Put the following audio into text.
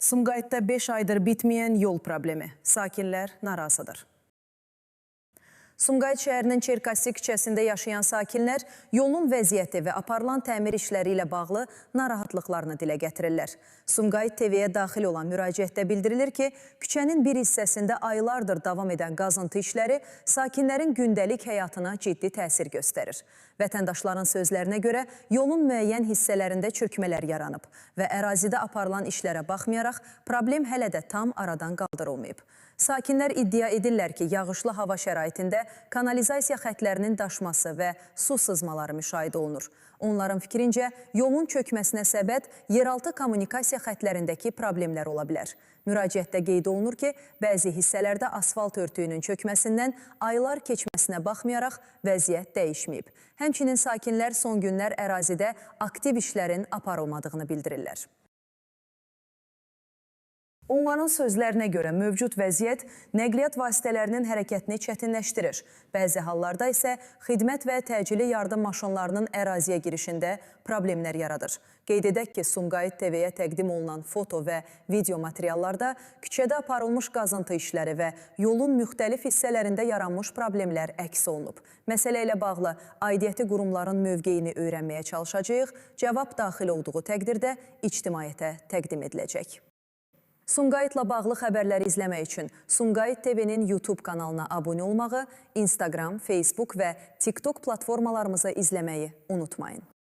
Sumqayıtda 5 aydır bitməyən yol problemi. Sakinlər narazıdır. Sumqayıt şəhərinin Çerkassi küçəsində yaşayan sakinlər yolun vəziyyəti və aparılan təmir işləri ilə bağlı narahatlıqlarını dilə gətirirlər. Sumqayıt TV-yə daxil olan müraciətdə bildirilir ki, küçənin bir hissəsində aylardır davam edən qazıntı işləri sakinlərin gündəlik həyatına ciddi təsir göstərir. Vətəndaşların sözlərinə görə yolun müəyyən hissələrində çökmələr yaranıb və ərazidə aparılan işlərə baxmayaraq problem hələ də tam aradan qaldırılmayıb. Sakinlər iddia edirlər ki, yağışlı hava şəraitində kanalizasiya xətlərinin daşması və su sızmaları müşahidə olunur. Onların fikrincə, yolun çökməsinə səbəb yeraltı kommunikasiya xətlərindəki problemlər ola bilər. Müraciətdə qeyd olunur ki, bəzi hissələrdə asfalt örtüyünün çökməsindən aylar keçməsinə baxmayaraq vəziyyət dəyişməyib. Həmçinin sakinlər son günlər ərazidə aktiv işlərin aparılmadığını bildirirlər. Onların sözlərinə görə mövcud vəziyyət nəqliyyat vasitələrinin hərəkətini çətinləşdirir. Bəzi hallarda isə xidmət və təcili yardım maşınlarının əraziyə girişində problemlər yaradır. Qeyd edək ki, Sumqayıt TV-yə təqdim olunan foto və video materiallarda küçədə aparılmış qazıntı işləri və yolun müxtəlif hissələrində yaranmış problemlər əks olunub. Məsələ ilə bağlı aidiyyəti qurumların mövqeyini öyrənməyə çalışacağıq. Cavab daxil olduğu təqdirdə ictimaiyyətə təqdim ediləcək. Sumqayıtla bağlı xəbərləri izləmək üçün Sumqayıt TV-nin YouTube kanalına abunə olmağı, Instagram, Facebook və TikTok platformalarımızı izləməyi unutmayın.